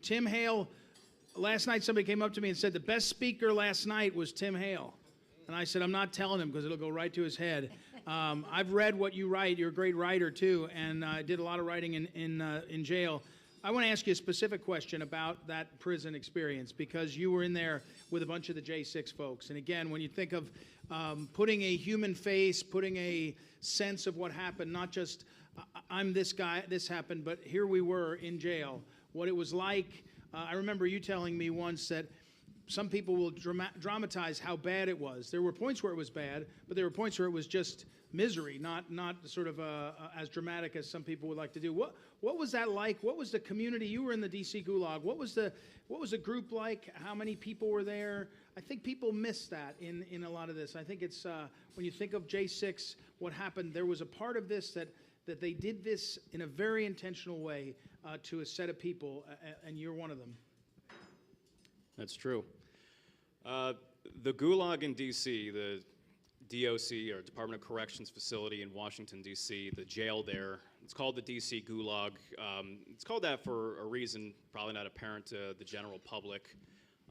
Tim Hale, last night somebody came up to me and said the best speaker last night was Tim Hale. And I said, I'm not telling him because it'll go right to his head. I've read what you write. You're a great writer, too, and I did a lot of writing in jail. I want to ask you a specific question about that prison experience because you were in there with a bunch of the J6 folks. And again, when you think of putting a human face, putting a sense of what happened, not just I'm this guy, this happened, but here we were in jail, what it was like. I remember you telling me once that some people will dramatize how bad it was. There were points where it was bad, but there were points where it was just misery, not sort of as dramatic as some people would like to do. What was that like? What was the community? You were in the D.C. Gulag. What was the group like? How many people were there? I think people miss that in a lot of this. I think it's when you think of J6, what happened. There was a part of this that they did this in a very intentional way to a set of people, and you're one of them. That's true. The Gulag in D.C., the DOC, or Department of Corrections facility in Washington, D.C., the jail there, it's called the D.C. Gulag. It's called that for a reason, probably not apparent to the general public.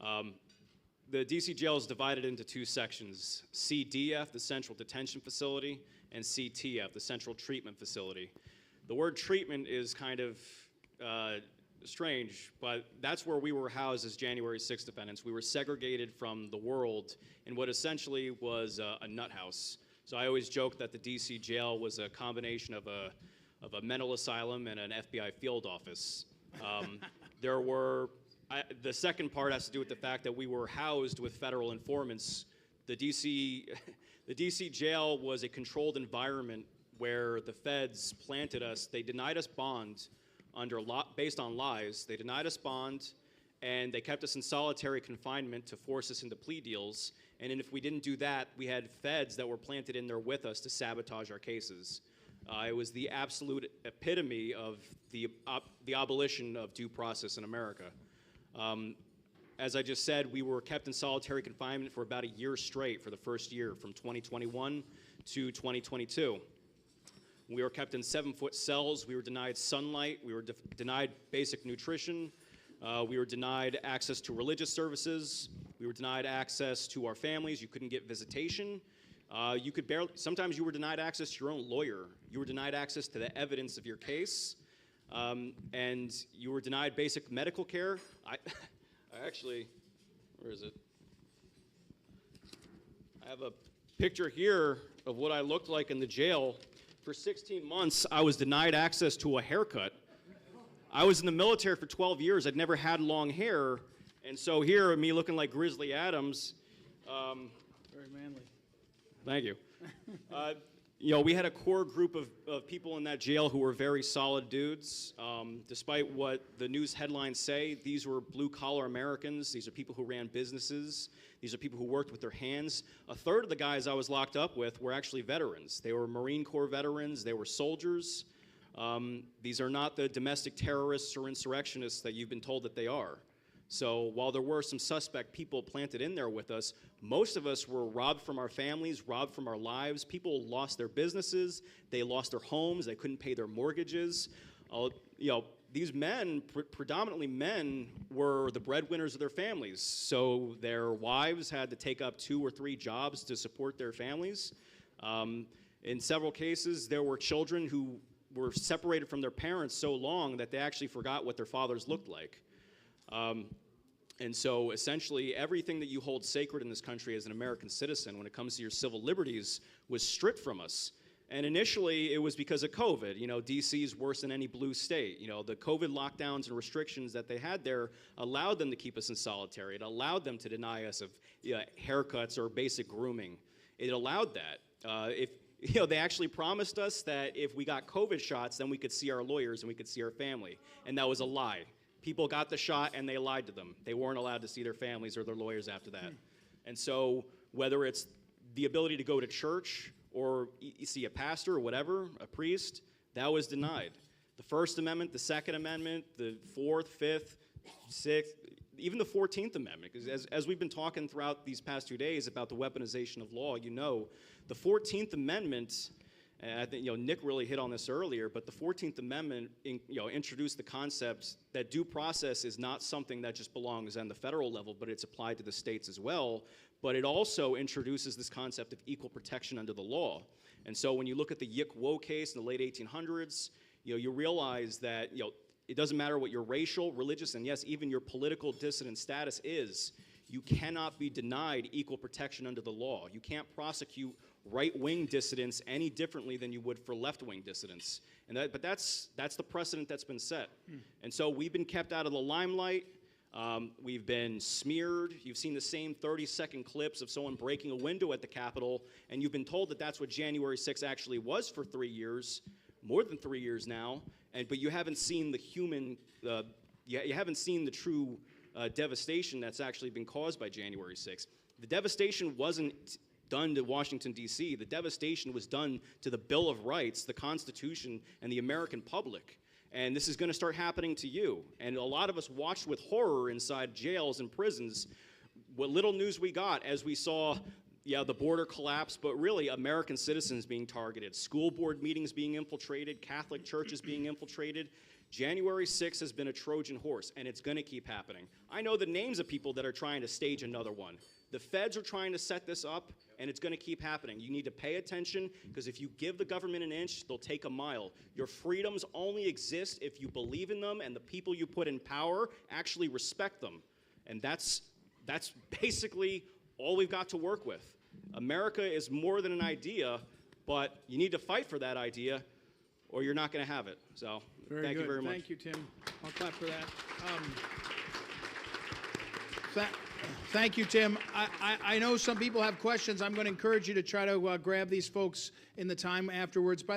The D.C. jail is divided into two sections, CDF, the Central Detention Facility, and CTF, the Central Treatment Facility. The word treatment is kind of strange, but that's where we were housed as January 6th defendants. We were segregated from the world in what essentially was a nut house. So I always joke that the DC jail was a combination of a mental asylum and an FBI field office. The second part has to do with the fact that we were housed with federal informants. The DC jail was a controlled environment where the feds planted us. They denied us bond based on lies. They denied us bond, and they kept us in solitary confinement to force us into plea deals. And if we didn't do that, we had feds that were planted in there with us to sabotage our cases. It was the absolute epitome of the abolition of due process in America. As I just said, we were kept in solitary confinement for about a year straight for the first year, from 2021 to 2022. We were kept in 7-foot cells. We were denied sunlight. We were denied basic nutrition. We were denied access to religious services. We were denied access to our families. You couldn't get visitation. Sometimes you were denied access to your own lawyer. You were denied access to the evidence of your case. And you were denied basic medical care. I actually, where is it? I have a picture here of what I looked like in the jail. For 16 months, I was denied access to a haircut. I was in the military for 12 years. I'd never had long hair. And so here, me looking like Grizzly Adams. Very manly. Thank you. We had a core group of people in that jail who were very solid dudes. Despite what the news headlines say, these were blue-collar Americans. These are people who ran businesses. These are people who worked with their hands. A third of the guys I was locked up with were actually veterans. They were Marine Corps veterans. They were soldiers. These are not the domestic terrorists or insurrectionists that you've been told that they are. So while there were some suspect people planted in there with us, most of us were robbed from our families, robbed from our lives. People lost their businesses. They lost their homes. They couldn't pay their mortgages. These men, predominantly men, were the breadwinners of their families. So their wives had to take up 2 or 3 jobs to support their families. In several cases, there were children who were separated from their parents so long that they actually forgot what their fathers looked like. And so essentially everything that you hold sacred in this country as an American citizen when it comes to your civil liberties was stripped from us. And initially it was because of COVID. DC is worse than any blue state. The COVID lockdowns and restrictions that they had there allowed them to keep us in solitary. It allowed them to deny us of haircuts or basic grooming. It allowed that. They actually promised us that if we got COVID shots, then we could see our lawyers and we could see our family. And that was a lie. People got the shot and they lied to them. They weren't allowed to see their families or their lawyers after that. And so whether it's the ability to go to church or see a pastor or whatever, a priest, that was denied. The First Amendment, the Second Amendment, the Fourth, Fifth, Sixth, even the 14th Amendment, because as we've been talking throughout these past 2 days about the weaponization of law, the 14th Amendment And I think, Nick really hit on this earlier, but the 14th Amendment, introduced the concept that due process is not something that just belongs on the federal level, but it's applied to the states as well. But it also introduces this concept of equal protection under the law. And so when you look at the Yick Wo case in the late 1800s, you realize that, it doesn't matter what your racial, religious, and yes, even your political dissident status is, you cannot be denied equal protection under the law. You can't prosecute right-wing dissidents any differently than you would for left-wing dissidents. But that's the precedent that's been set. And so we've been kept out of the limelight. We've been smeared. You've seen the same 30-second clips of someone breaking a window at the Capitol, and you've been told that that's what January 6th actually was for 3 years, more than 3 years now. But you haven't seen the you haven't seen the true devastation that's actually been caused by January 6th. The devastation wasn't done to Washington, D.C. The devastation was done to the Bill of Rights, the Constitution, and the American public. And this is going to start happening to you. And a lot of us watched with horror inside jails and prisons what little news we got as we saw, the border collapse, but really American citizens being targeted, school board meetings being infiltrated, Catholic churches being infiltrated. January 6th has been a Trojan horse, and it's going to keep happening. I know the names of people that are trying to stage another one. The feds are trying to set this up, and it's going to keep happening. You need to pay attention, because if you give the government an inch, they'll take a mile. Your freedoms only exist if you believe in them, and the people you put in power actually respect them. And that's basically all we've got to work with. America is more than an idea, but you need to fight for that idea, or you're not going to have it. So thank you very much. Thank you, Tim. I'll clap for that. Thank you, Tim. I know some people have questions. I'm going to encourage you to try to grab these folks in the time afterwards. By the